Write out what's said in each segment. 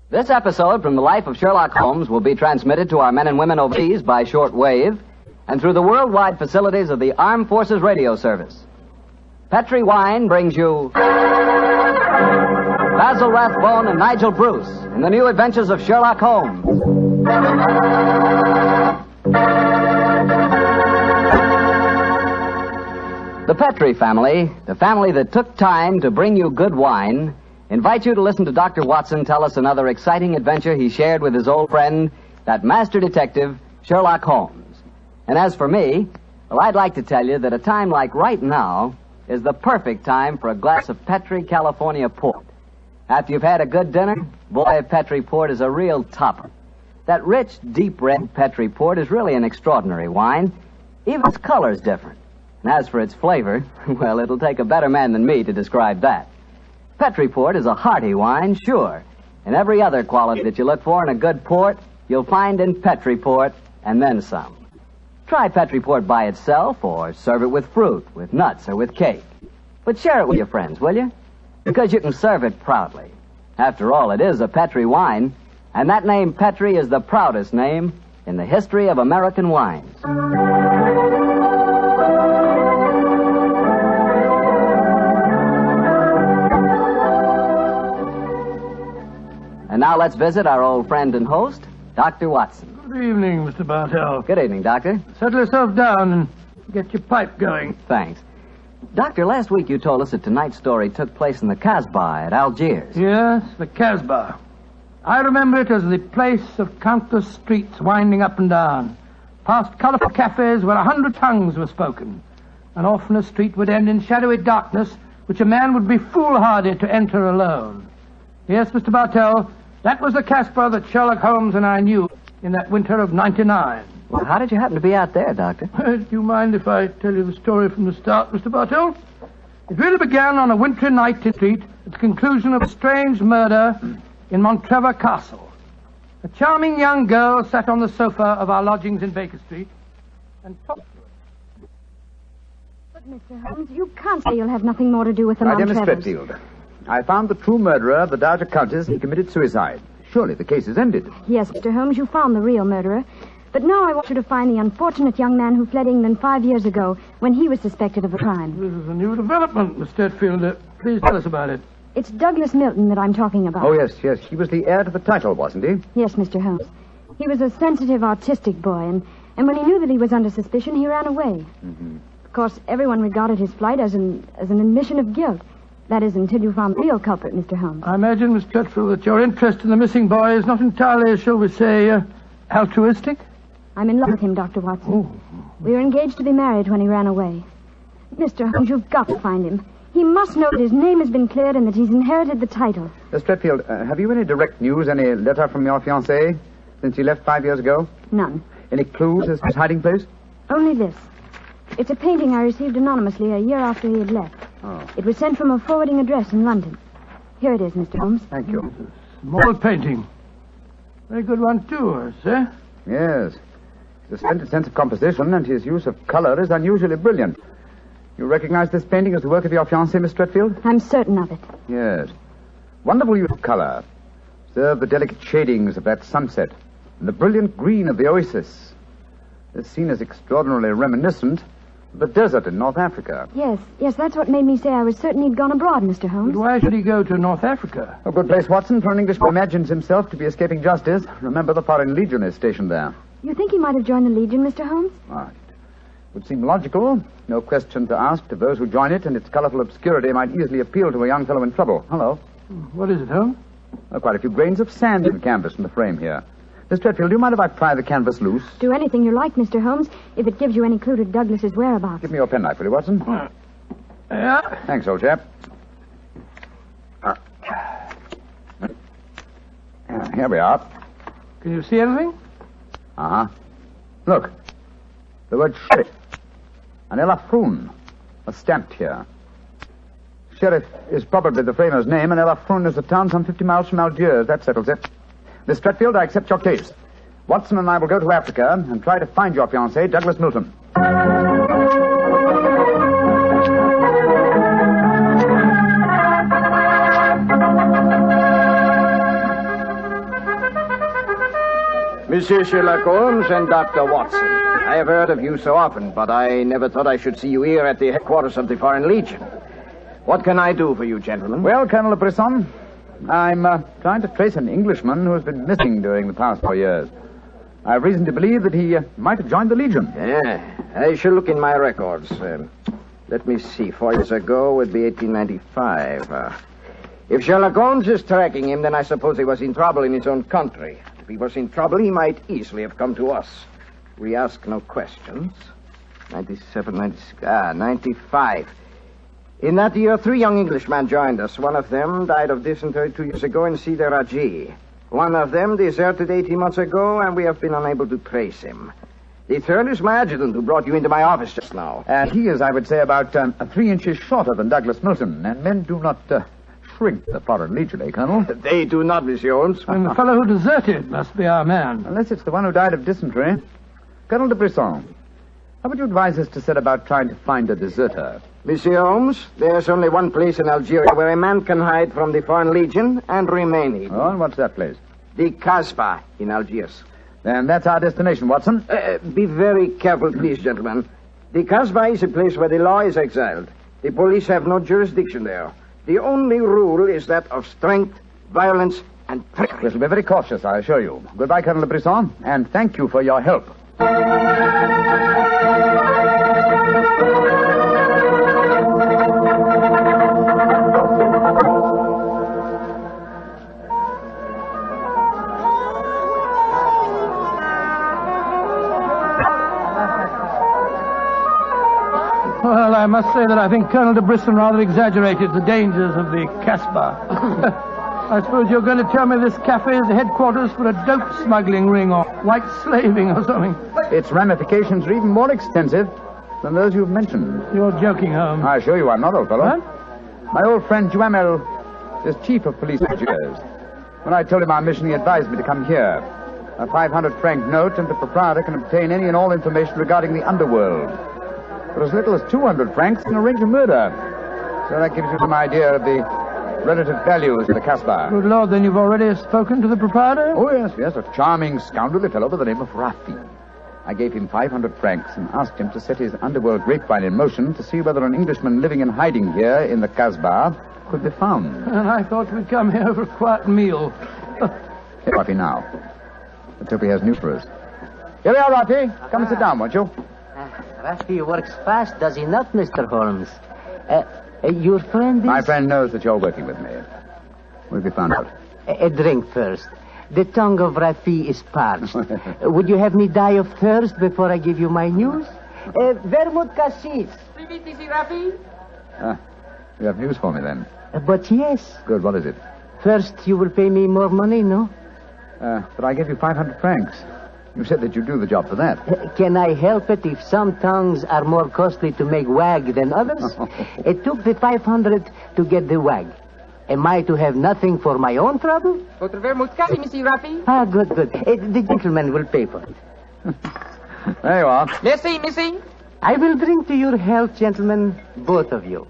This episode from the life of Sherlock Holmes will be transmitted to our men and women overseas by short wave and through the worldwide facilities of the Armed Forces Radio Service. Petri Wine brings you Basil Rathbone and Nigel Bruce in the new adventures of Sherlock Holmes. The Petri family, the family that took time to bring you good wine, invite you to listen to Dr. Watson tell us another exciting adventure he shared with his old friend, that master detective, Sherlock Holmes. And as for me, well, I'd like to tell you that a time like right now is the perfect time for a glass of Petri California port. After you've had a good dinner, boy, Petri port is a real topper. That rich, deep red Petri port is really an extraordinary wine. Even its color's different. And as for its flavor, well, it'll take a better man than me to describe that. Petri port is a hearty wine, sure. And every other quality that you look for in a good port, you'll find in Petri port, and then some. Try Petri port by itself, or serve it with fruit, with nuts, or with cake. But share it with your friends, will you? Because you can serve it proudly. After all, it is a Petri wine, and that name Petri is the proudest name in the history of American wines. And now let's visit our old friend and host, Dr. Watson. Good evening, Mr. Bartell. Good evening, Doctor. Settle yourself down and get your pipe going. Thanks. Doctor, last week you told us that tonight's story took place in the Casbah at Algiers. Yes, the Casbah. I remember it as the place of countless streets winding up and down, past colorful cafes where 100 tongues were spoken, and often a street would end in shadowy darkness which a man would be foolhardy to enter alone. Yes, Mr. Bartell, that was the Casbah that Sherlock Holmes and I knew in that winter of '99. Well, how did you happen to be out there, Doctor? Do you mind if I tell you the story from the start, Mr. Bartell? It really began on a wintry night in the street at the conclusion of a strange murder in Montrevor Castle. A charming young girl sat on the sofa of our lodgings in Baker Street and talked to us. But, Mr. Holmes, you can't say you'll have nothing more to do with the My dear Miss Montrevors. Fretfield, I found the true murderer of the Dowager Countess and committed suicide. Surely the case is ended. Yes, Mr. Holmes, you found the real murderer. But now I want you to find the unfortunate young man who fled England 5 years ago when he was suspected of a crime. This is a new development, Miss Fretfield. Please tell us about it. It's Douglas Milton that I'm talking about. Oh, yes. He was the heir to the title, wasn't he? Yes, Mr. Holmes. He was a sensitive, artistic boy, and when he knew that he was under suspicion, he ran away. Mm-hmm. Of course, everyone regarded his flight as an admission of guilt. That is, until you found the real culprit, Mr. Holmes. I imagine, Miss Fretfield, that your interest in the missing boy is not entirely, shall we say, altruistic? I'm in love with him, Dr. Watson. Oh. We were engaged to be married when he ran away. Mr. Holmes, you've got to find him. He must know that his name has been cleared and that he's inherited the title. Miss Fretfield, have you any direct news, any letter from your fiancé since he left 5 years ago? None. Any clues as to his hiding place? Only this. It's a painting I received anonymously a year after he had left. Oh. It was sent from a forwarding address in London. Here it is, Mr. Holmes. Thank you. Small painting. Very good one, too, I say. Yes. His splendid sense of composition and his use of color is unusually brilliant. You recognize this painting as the work of your fiancé, Miss Fretfield? I'm certain of it. Yes. Wonderful use of color. Observe the delicate shadings of that sunset and the brilliant green of the oasis. This scene is extraordinarily reminiscent of the desert in North Africa. Yes, that's what made me say I was certain he'd gone abroad, Mr. Holmes. But why should he go to North Africa? A good place, Watson, for an Englishman who imagines himself to be escaping justice. Remember, the Foreign Legion is stationed there. You think he might have joined the Legion, Mr. Holmes? It would seem logical. No questions are asked of those who join it, and its colorful obscurity might easily appeal to a young fellow in trouble. Hello. What is it, Holmes? Quite a few grains of sand in the canvas in the frame here. Miss Fretfield, do you mind if I pry the canvas loose? Do anything you like, Mr. Holmes, if it gives you any clue to Douglas's whereabouts. Give me your penknife, will you, Watson? Yeah. Thanks, old chap. Here we are. Can you see anything? Uh-huh. Look. The word sheriff. An Elafroon. Stamped here. Sheriff is probably the framer's name, and Elafroon is a town some 50 miles from Algiers. That settles it. Miss Fretfield, I accept your case. Watson and I will go to Africa and try to find your fiancé, Douglas Milton. Monsieur Sherlock Holmes and Dr. Watson. I have heard of you so often, but I never thought I should see you here at the headquarters of the Foreign Legion. What can I do for you, gentlemen? Well, Colonel Brisson, I'm trying to trace an Englishman who has been missing during the past 4 years. I have reason to believe that he might have joined the Legion. Yeah, I shall look in my records. Let me see. 4 years ago would be 1895. If Sherlock Holmes is tracking him, then I suppose he was in trouble in his own country. If he was in trouble, he might easily have come to us. We ask no questions. 97, 96, 95. In that year, 3 young Englishmen joined us. One of them died of dysentery 2 years ago in Cedar Raji. One of them deserted 18 months ago, and we have been unable to trace him. The third is my adjutant, who brought you into my office just now. And he is, I would say, about 3 inches shorter than Douglas Milton. And men do not shrink the Foreign Legion, eh, Colonel? They do not, Monsieur Holmes. And the fellow who deserted must be our man. Unless it's the one who died of dysentery. Colonel de Brisson, how would you advise us to set about trying to find a deserter? Monsieur Holmes, there's only one place in Algeria where a man can hide from the Foreign Legion and remain hidden. Oh, and what's that place? The Casbah in Algiers. Then that's our destination, Watson. Be very careful, please, gentlemen. The Casbah is a place where the law is exiled. The police have no jurisdiction there. The only rule is that of strength, violence, and trickery. We shall be very cautious, I assure you. Goodbye, Colonel de Brisson, and thank you for your help. Well, I must say that I think Colonel de Brisson rather exaggerated the dangers of the Casbah. I suppose you're going to tell me this cafe is the headquarters for a dope smuggling ring or white slaving or something. Its ramifications are even more extensive than those you've mentioned. You're joking, Holmes. I assure you I'm not, old fellow. What? My old friend Duhamel is chief of police Algiers. When I told him our mission, he advised me to come here. A 500-franc note, and the proprietor can obtain any and all information regarding the underworld. For as little as 200 francs can arrange a murder. So that gives you some idea of the relative values of the Casbah. Good Lord, then you've already spoken to the proprietor? Oh, yes, a charming, scoundrelly fellow by the name of Rafi. I gave him 500 francs and asked him to set his underworld grapevine in motion to see whether an Englishman living and hiding here in the Casbah could be found. And I thought we'd come here for a quiet meal. Hey, Rafi, now. Let's hope he has news for us. Here we are, Rafi. Come and sit down, won't you? Rafi works fast, does he not, Mr. Holmes? Your friend is... My friend knows that you're working with me. What have you found out? A drink first. The tongue of Rafi is parched. Would you have me die of thirst before I give you my news? Vermouth cassis. You have news for me, then? But yes. Good, what is it? First, you will pay me more money, no? But I gave you 500 francs. You said that you'd do the job for that. Can I help it if some tongues are more costly to make wag than others? It took the 500 to get the wag. Am I to have nothing for my own trouble? Votre vermouth cassis, Monsieur Rafi. Ah, good. The gentleman will pay for it. There you are. Merci. I will drink to your health, gentlemen, both of you.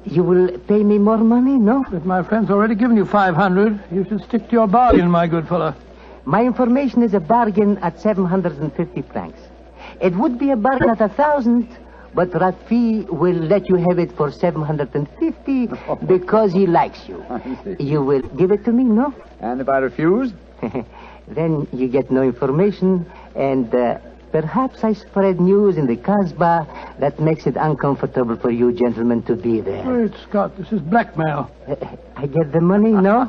You will pay me more money, no? But my friend's already given you 500. You should stick to your bargain, my good fellow. My information is a bargain at 750 francs. It would be a bargain at 1,000, but Rafi will let you have it for 750 because he likes you. You will give it to me, no? And if I refuse? Then you get no information, and perhaps I spread news in the Casbah that makes it uncomfortable for you gentlemen to be there. Wait, Scott, this is blackmail. I get the money, no?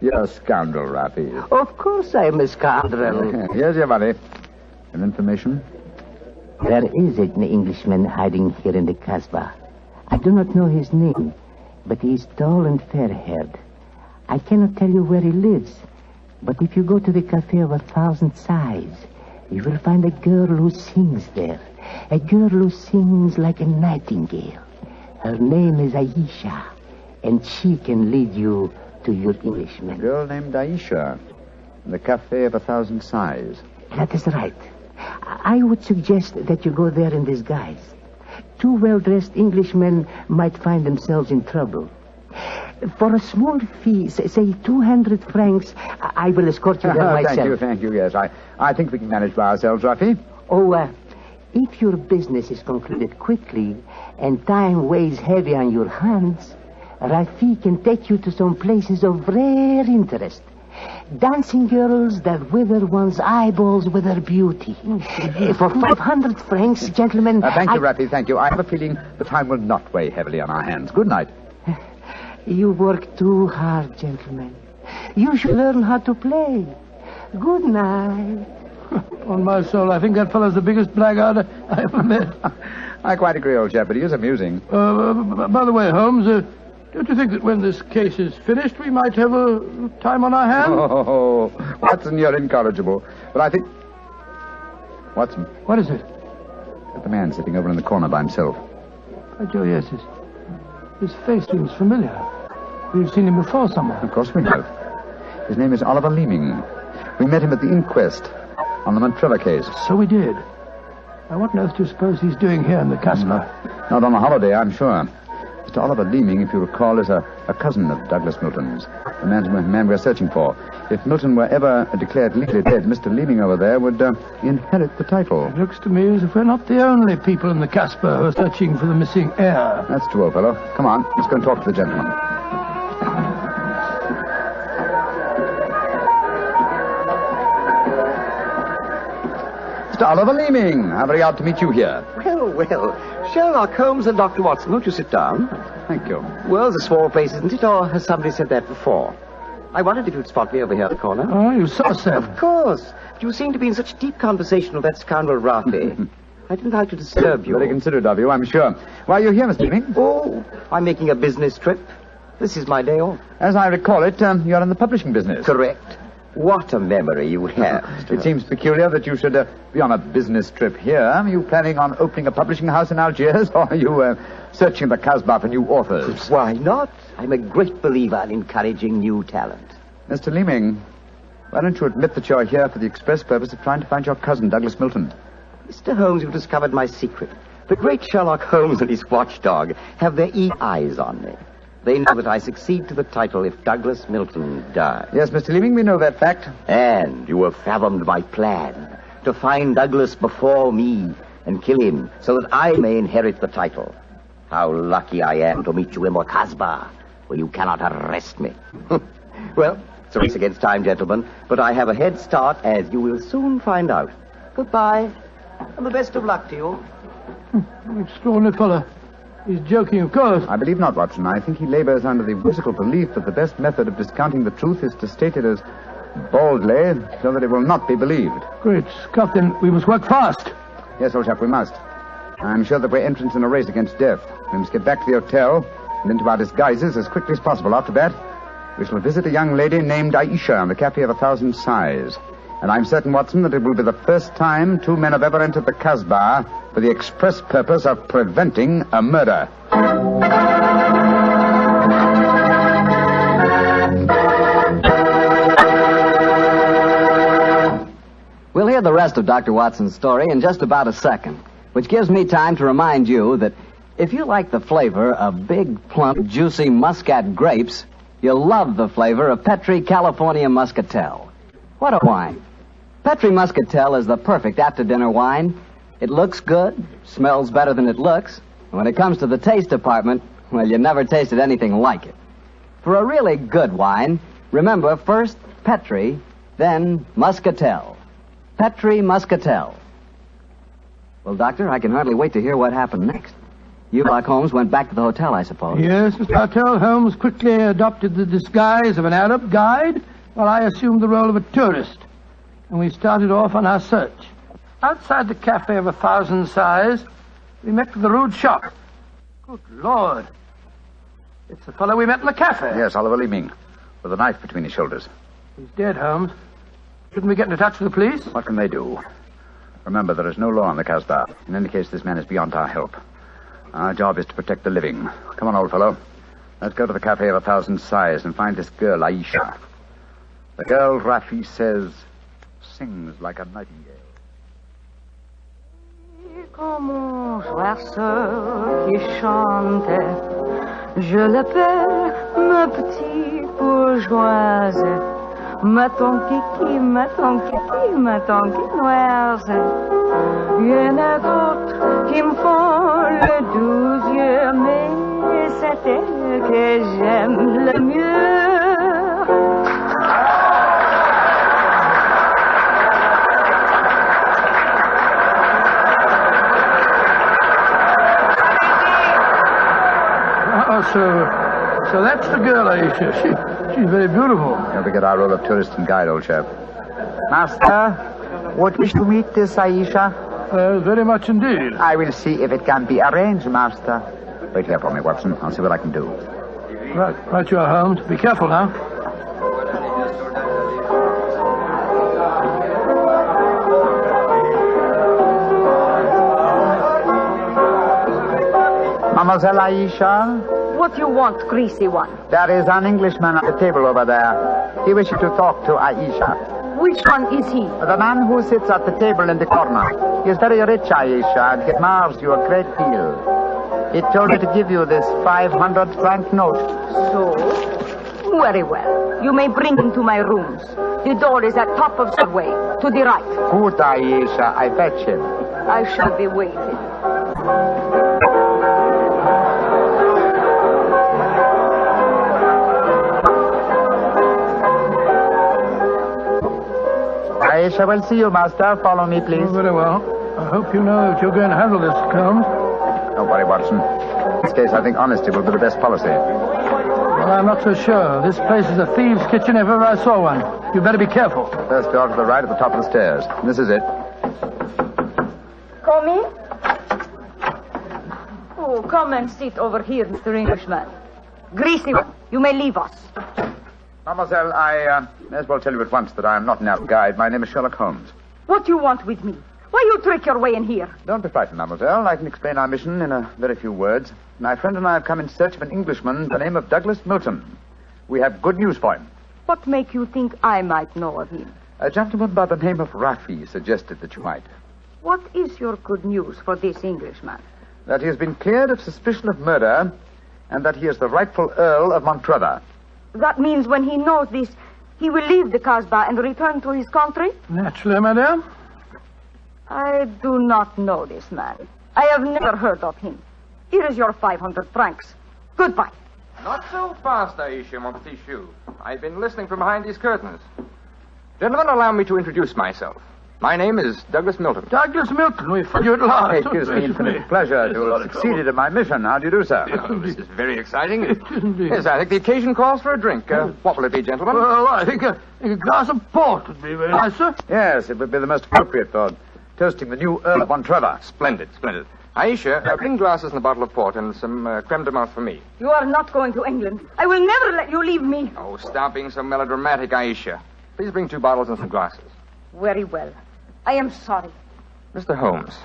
You're a scoundrel, Rafi. Of course I am a scoundrel. Here's your money. And information? There is an Englishman hiding here in the Casbah. I do not know his name, but he is tall and fair-haired. I cannot tell you where he lives, but if you go to the Cafe of 1,000 Sighs, you will find a girl who sings there. A girl who sings like a nightingale. Her name is Aisha, and she can lead you to your Englishman. A girl named Aisha, in the Cafe of 1,000 Sighs. That is right. I would suggest that you go there in disguise. 2 well-dressed Englishmen might find themselves in trouble. For a small fee, say 200 francs, I will escort you there myself. Thank you, yes. I think we can manage by ourselves, Rafi. Oh, if your business is concluded quickly and time weighs heavy on your hands, Rafi can take you to some places of rare interest. Dancing girls that wither one's eyeballs with their beauty. For 500 francs, gentlemen... Thank you, Rafi, thank you. I have a feeling the time will not weigh heavily on our hands. Good night. You work too hard, gentlemen. You should learn how to play. Good night. On my soul, I think that fellow's the biggest blackguard I ever met. I quite agree, old chap, but he is amusing. By the way, Holmes, don't you think that when this case is finished, we might have a time on our hands? Oh, Watson, you're incorrigible. But I think... Watson. What is it? The man sitting over in the corner by himself. Oh, Joe, yes, his face seems familiar. We've seen him before somewhere. Of course we have. His name is Oliver Leeming. We met him at the inquest on the Mantrella case. So we did. Now, what on earth do you suppose he's doing here in the Casbah? Not on a holiday, I'm sure. Mr. Oliver Leeming, if you recall, is a cousin of Douglas Milton's, the man we're searching for. If Milton were ever declared legally dead, Mr. Leeming over there would inherit the title. It looks to me as if we're not the only people in the Casbah who are searching for the missing heir. That's true, old fellow. Come on, let's go and talk to the gentleman. Mr. Oliver Leeming, how very odd to meet you here. Well, Sherlock Holmes and Dr. Watson, won't you sit down? Thank you. Well, it's a small place, isn't it? Or has somebody said that before? I wondered if you'd spot me over here at the corner. Oh, you saw so. Of course. But you seem to be in such deep conversation with that scoundrel Rafi. I didn't like to disturb you. Very considerate of you, I'm sure. Why are you here, Mr. Leeming? Oh, I'm making a business trip. This is my day off. As I recall it, you're in the publishing business. Correct. What a memory you have. It seems peculiar that you should be on a business trip here. Are you planning on opening a publishing house in Algiers, or are you searching the Casbah for new authors? Why not? I'm a great believer in encouraging new talent. Mr. Leeming, why don't you admit that you're here for the express purpose of trying to find your cousin, Douglas Milton? Mr. Holmes, you've discovered my secret. The great Sherlock Holmes and his watchdog have their eyes on me. They know that I succeed to the title if Douglas Milton dies. Yes, Mr. Leeming, we know that fact. And you have fathomed my plan to find Douglas before me and kill him so that I may inherit the title. How lucky I am to meet you in the Casbah, where you cannot arrest me. Well, it's a race against time, gentlemen, but I have a head start, as you will soon find out. Goodbye, and the best of luck to you. Extraordinary fellow. He's joking, of course. I believe not, Watson. I think he labors under the whimsical belief that the best method of discounting the truth is to state it as baldly, so that it will not be believed. Great Scott, then we must work fast. Yes, old chap, we must. I'm sure that we're entrants in a race against death. We must get back to the hotel and into our disguises as quickly as possible. After that, we shall visit a young lady named Aisha in the Cafe of 1,000 Sighs. And I'm certain, Watson, that it will be the first time two men have ever entered the Casbah for the express purpose of preventing a murder. We'll hear the rest of Dr. Watson's story in just about a second, which gives me time to remind you that if you like the flavor of big, plump, juicy Muscat grapes, you'll love the flavor of Petri California Muscatel. What a wine. Petri Muscatel is the perfect after-dinner wine. It looks good, smells better than it looks, and when it comes to the taste department, well, you never tasted anything like it. For a really good wine, remember first Petri, then Muscatel. Petri Muscatel. Well, Doctor, I can hardly wait to hear what happened next. You, Sherlock Holmes, went back to the hotel, I suppose. Yes, Mr. Hotel. Holmes quickly adopted the disguise of an Arab guide, while I assumed the role of a tourist. And we started off on our search. Outside the Cafe of 1,000 Sighs, we met with a rude shock. Good Lord. It's the fellow we met in the cafe. Yes, Oliver Leeming, with a knife between his shoulders. He's dead, Holmes. Shouldn't we get into touch with the police? What can they do? Remember, there is no law on the Casbah. In any case, this man is beyond our help. Our job is to protect the living. Come on, old fellow. Let's go to the Cafe of 1,000 Sighs and find this girl, Aisha. The girl, Rafi says, sings like a nightingale. Como un oiseau qui chante Je l'appelle ma petite bourgeoise, ma tonquéquille, ma tonquéquille, ma tonquinoise. Il y en a d'autres qui me font le doux yeux, mais c'est elle que j'aime le mieux. So that's the girl, Aisha. She's very beautiful. Don't forget our role of tourist and guide, old chap. Master, would wish to meet this Aisha? Very much indeed. I will see if it can be arranged, Master. Wait here for me, Watson. I'll see what I can do. Right you are, Holmes. Be careful now. Mademoiselle Aisha? What you want, greasy one? There is an Englishman at the table over there. He wishes to talk to Aisha. Which one is he? The man who sits at the table in the corner. He is very rich, Aisha, and he admires you a great deal. He told me to give you this 500-franc note. So? Very well. You may bring him to my rooms. The door is at top of the way, to the right. Good, Aisha. I fetch him. I shall be waiting. Aisha will see you, Master. Follow me, please. Oh, very well. I hope you know that you're going to handle this, Holmes. Don't worry, Watson. In this case, I think honesty will be the best policy. Well, I'm not so sure. This place is a thieves' kitchen if ever I saw one. You better be careful. First door to the right at the top of the stairs. This is it. Come in. Oh, come and sit over here, Mr. Englishman. Greasy one, you may leave us. Mademoiselle, I may as well tell you at once that I am not an out guide. My name is Sherlock Holmes. What do you want with me? Why you trick your way in here? Don't be frightened, mademoiselle. I can explain our mission in a very few words. My friend and I have come in search of an Englishman by the name of Douglas Milton. We have good news for him. What make you think I might know of him? A gentleman by the name of Raffy suggested that you might. What is your good news for this Englishman? That he has been cleared of suspicion of murder and that he is the rightful Earl of Montrevor. That means when he knows this, he will leave the Casbah and return to his country? Naturally, madame. I do not know this man. I have never heard of him. Here is your 500 francs. Goodbye. Not so fast, Aisha, mon petit chou. I've been listening from behind these curtains. Gentlemen, allow me to introduce myself. My name is Douglas Milton. Douglas Milton, we find you at last. It gives me infinite pleasure to have succeeded in my mission. How do you do, sir? Oh, this is very exciting. Indeed. Yes, I think the occasion calls for a drink. What will it be, gentlemen? Well, I think a glass of port would be very nice, sir. Yes, it would be the most appropriate for toasting the new Earl of Montrevor. Splendid. Aisha, bring glasses and a bottle of port and some creme de menthe for me. You are not going to England. I will never let you leave me. Oh, stop being so melodramatic, Aisha. Please bring 2 bottles and some glasses. Very well. I am sorry. Mr. Holmes,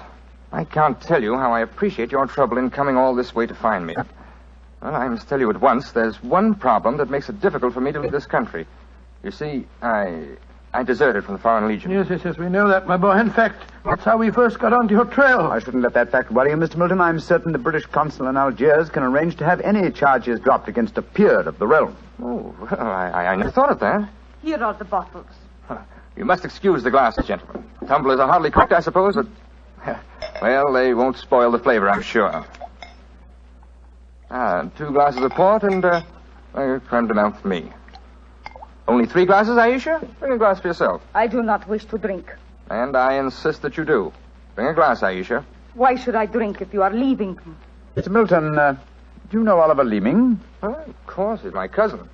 I can't tell you how I appreciate your trouble in coming all this way to find me. Well, I must tell you at once, there's one problem that makes it difficult for me to leave this country. You see, I deserted from the Foreign Legion. Yes, we know that, my boy. In fact, that's how we first got onto your trail. I shouldn't let that fact worry you, Mr. Milton. I'm certain the British consul in Algiers can arrange to have any charges dropped against a peer of the realm. Oh, well, I never thought of that. Here are the bottles. You must excuse the glasses, gentlemen. Tumblers are hardly cooked, I suppose, but... Well, they won't spoil the flavor, I'm sure. 2 glasses of port and creme de menthe for me. Only 3 glasses, Aisha? Bring a glass for yourself. I do not wish to drink. And I insist that you do. Bring a glass, Aisha. Why should I drink if you are leaving? Mr. Milton, do you know Oliver Leeming? Of course, he's my cousin.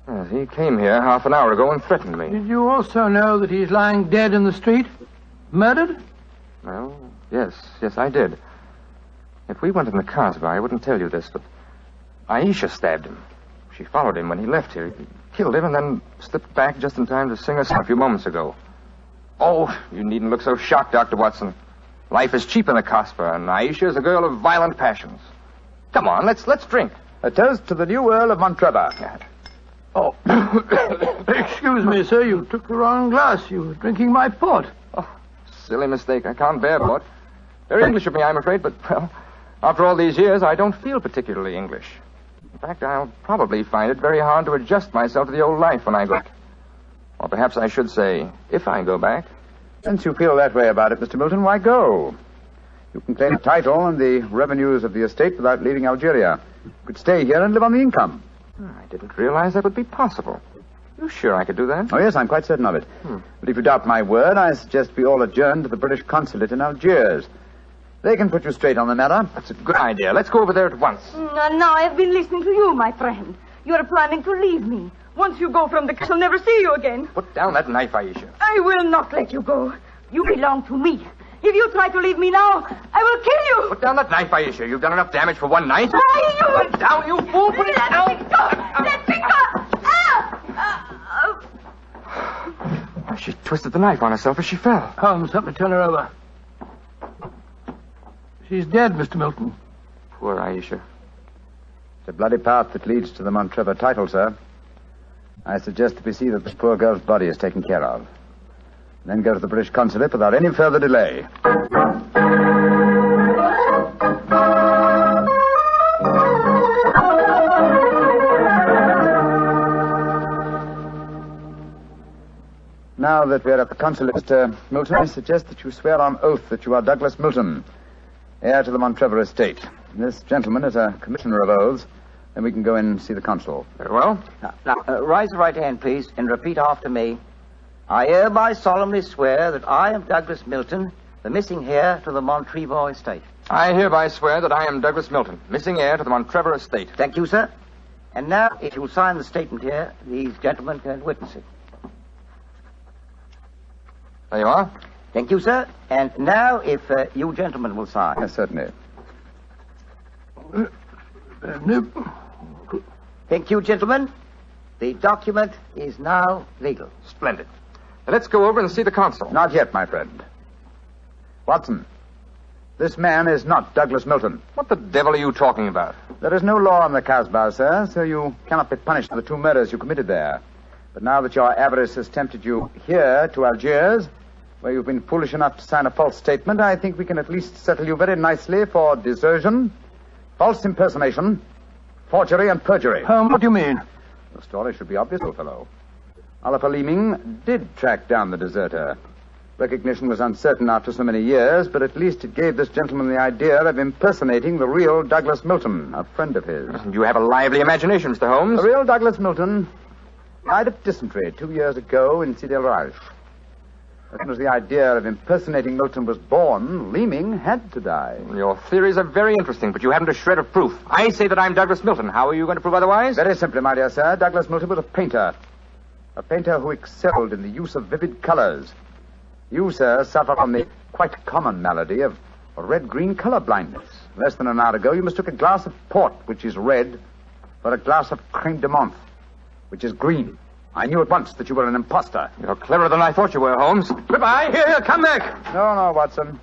Yes, he came here half an hour ago and threatened me. Did you also know that he's lying dead in the street? Murdered? Well, yes, I did. If we went in the Casbah, I wouldn't tell you this, but Aisha stabbed him. She followed him when he left here. He killed him and then slipped back just in time to sing us a few moments ago. Oh, you needn't look so shocked, Dr. Watson. Life is cheap in the Casbah, and Aisha is a girl of violent passions. Come on, let's drink. A toast to the new Earl of Montrevor. Oh, excuse me, sir. You took the wrong glass. You were drinking my port. Oh, silly mistake. I can't bear port. Very English of me, I'm afraid, but, well, After all these years, I don't feel particularly English. In fact, I'll probably find it very hard to adjust myself to the old life when I go back. Or perhaps I should say, if I go back. Since you feel that way about it, Mr. Milton, why go? You can claim the title and the revenues of the estate without leaving Algeria. You could stay here and live on the income. I didn't realize that would be possible. You sure I could do that? Oh, yes, I'm quite certain of it. But if you doubt my word, I suggest we all adjourn to the British consulate in Algiers. They can put you straight on the matter. That's a good idea. Let's go over there at once. No, I've been listening to you, my friend. You're planning to leave me. Once you go from the castle, I'll never see you again. Put down that knife, Aisha. I will not let you go. You belong to me. If you try to leave me now, I will kill you. Put down that knife, Aisha. You've done enough damage for one night. Why, you... Put it down, you fool. Put it down. Let me go. Let me go. She twisted the knife on herself as she fell. Holmes, help me turn her over. She's dead, Mr. Milton. Poor Aisha. It's a bloody path that leads to the Montrevor title, sir. I suggest that we see that this poor girl's body is taken care of. Then go to the British consulate without any further delay. Now that we're at the consulate, Mr. Milton, I suggest that you swear on oath that you are Douglas Milton, heir to the Montrevor estate. This gentleman is a commissioner of oaths. Then we can go in and see the consul. Very well. Now, raise the right hand, please, and repeat after me. I hereby solemnly swear that I am Douglas Milton, the missing heir to the Montrevor estate. I hereby swear that I am Douglas Milton, missing heir to the Montrevor estate. Thank you, sir. And now, if you'll sign the statement here, these gentlemen can witness it. There you are. Thank you, sir. And now, if you gentlemen will sign. Yes, certainly. Thank you, gentlemen. The document is now legal. Splendid. Now let's go over and see the consul. Not yet, my friend. Watson, this man is not Douglas Milton. What the devil are you talking about? There is no law in the Casbah, sir, so you cannot be punished for the 2 murders you committed there. But now that your avarice has tempted you here to Algiers, where you've been foolish enough to sign a false statement, I think we can at least settle you very nicely for desertion, false impersonation, forgery, and perjury. What do you mean? The story should be obvious, old fellow. Oliver Leeming did track down the deserter. Recognition was uncertain after so many years, but at least it gave this gentleman the idea of impersonating the real Douglas Milton, a friend of his. You have a lively imagination, Mr. Holmes. The real Douglas Milton died of dysentery 2 years ago in Sidi El Raj. As soon as the idea of impersonating Milton was born, Leeming had to die. Your theories are very interesting, but you haven't a shred of proof. I say that I'm Douglas Milton. How are you going to prove otherwise? Very simply, my dear sir. Douglas Milton was a painter. A painter who excelled in the use of vivid colors. You, sir, suffer from the quite common malady of red-green color blindness. Less than an hour ago, you mistook a glass of port, which is red, for a glass of creme de menthe, which is green. I knew at once that you were an imposter. You're cleverer than I thought you were, Holmes. Goodbye. Here, come back. No, Watson.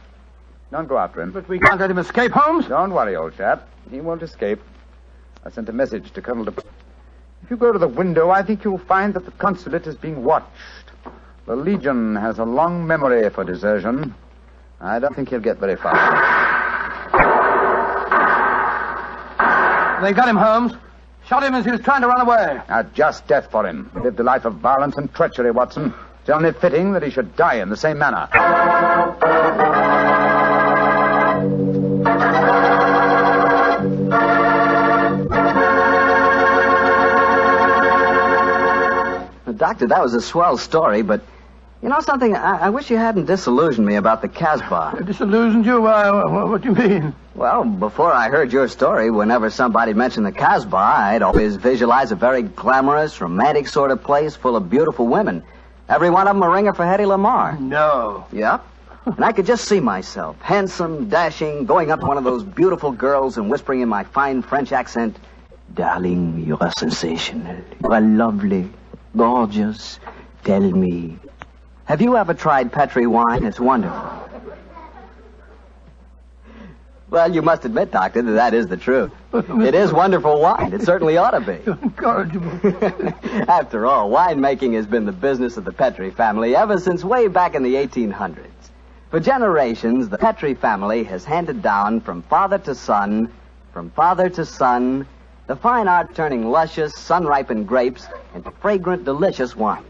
Don't go after him. But we can't let him escape, Holmes. Don't worry, old chap. He won't escape. I sent a message to Colonel de... If you go to the window, I think you'll find that the consulate is being watched. The Legion has a long memory for desertion. I don't think he'll get very far. They got him, Holmes. Shot him as he was trying to run away. A just death for him. He lived a life of violence and treachery, Watson. It's only fitting that he should die in the same manner. Doctor, that was a swell story, but you know something? I wish you hadn't disillusioned me about the Casbah. Disillusioned you? What do you mean? Well, before I heard your story, whenever somebody mentioned the Casbah, I'd always visualize a very glamorous, romantic sort of place full of beautiful women. Every one of them a ringer for Hedy Lamarr. No. Yep. And I could just see myself, handsome, dashing, going up to one of those beautiful girls and whispering in my fine French accent, "Darling, you are sensational. You are lovely, gorgeous. Tell me, have you ever tried Petri wine? It's wonderful." Well, you must admit, Doctor, that is the truth. It is wonderful wine. It certainly ought to be. Incorrigible. After all, winemaking has been the business of the Petri family ever since way back in the 1800s. For generations, the Petrie family has handed down from father to son, the fine art turning luscious, sun-ripened grapes into fragrant, delicious wine.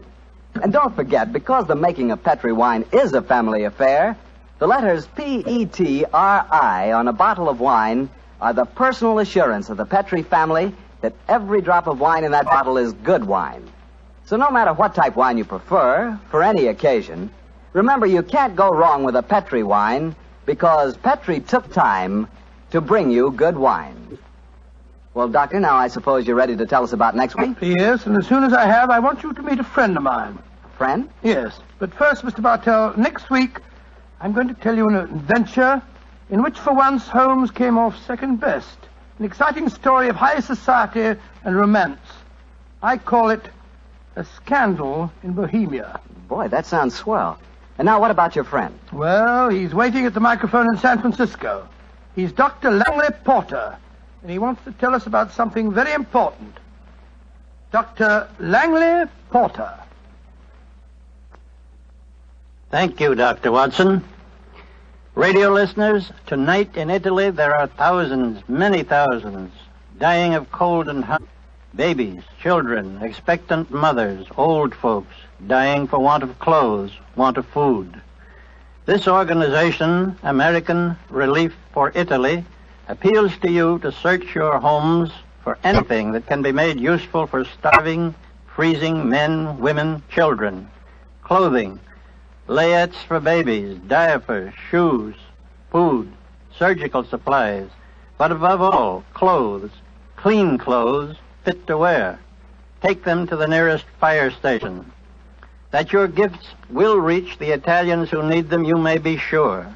And don't forget, because the making of Petrie wine is a family affair, the letters P-E-T-R-I on a bottle of wine are the personal assurance of the Petrie family that every drop of wine in that bottle is good wine. So no matter what type wine you prefer, for any occasion, remember you can't go wrong with a Petrie wine because Petrie took time to bring you good wine. Well, Doctor, now I suppose you're ready to tell us about next week? Yes, and as soon as I have, I want you to meet a friend of mine. Friend? Yes, but first, Mr. Bartell, next week I'm going to tell you an adventure in which for once Holmes came off second best. An exciting story of high society and romance. I call it A Scandal in Bohemia. Boy, that sounds swell. And now what about your friend? Well, he's waiting at the microphone in San Francisco. He's Dr. Langley Porter, and he wants to tell us about something very important. Dr. Langley Porter. Thank you, Dr. Watson. Radio listeners, tonight in Italy there are thousands, many thousands, dying of cold and hunger. Babies, children, expectant mothers, old folks, dying for want of clothes, want of food. This organization, American Relief for Italy, appeals to you to search your homes for anything that can be made useful for starving, freezing men, women, children. Clothing, layettes for babies, diapers, shoes, food, surgical supplies, but above all, clothes, clean clothes, fit to wear. Take them to the nearest fire station. That your gifts will reach the Italians who need them, you may be sure.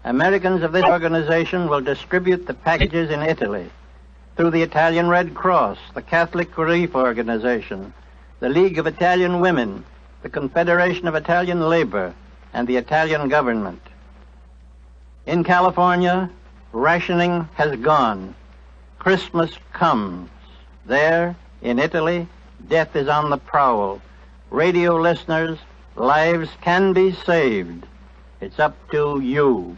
Americans of this organization will distribute the packages in Italy through the Italian Red Cross, the Catholic Relief Organization, the League of Italian Women, the Confederation of Italian Labor, and the Italian government. In California, rationing has gone. Christmas comes. There, in Italy, death is on the prowl. Radio listeners, lives can be saved. It's up to you.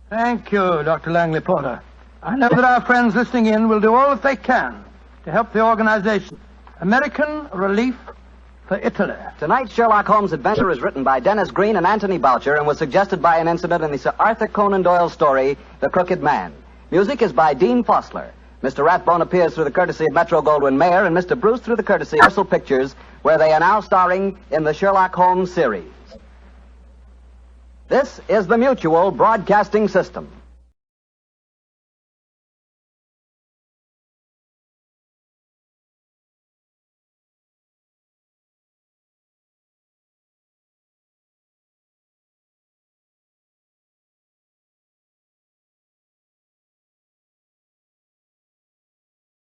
Thank you, Dr. Langley Porter. I know that our friends listening in will do all that they can to help the organization. American Relief for Italy. Tonight's Sherlock Holmes adventure is written by Dennis Green and Anthony Boucher and was suggested by an incident in the Sir Arthur Conan Doyle story, The Crooked Man. Music is by Dean Fossler. Mr. Rathbone appears through the courtesy of Metro-Goldwyn-Mayer and Mr. Bruce through the courtesy of Universal Pictures, where they are now starring in the Sherlock Holmes series. This is the Mutual Broadcasting System.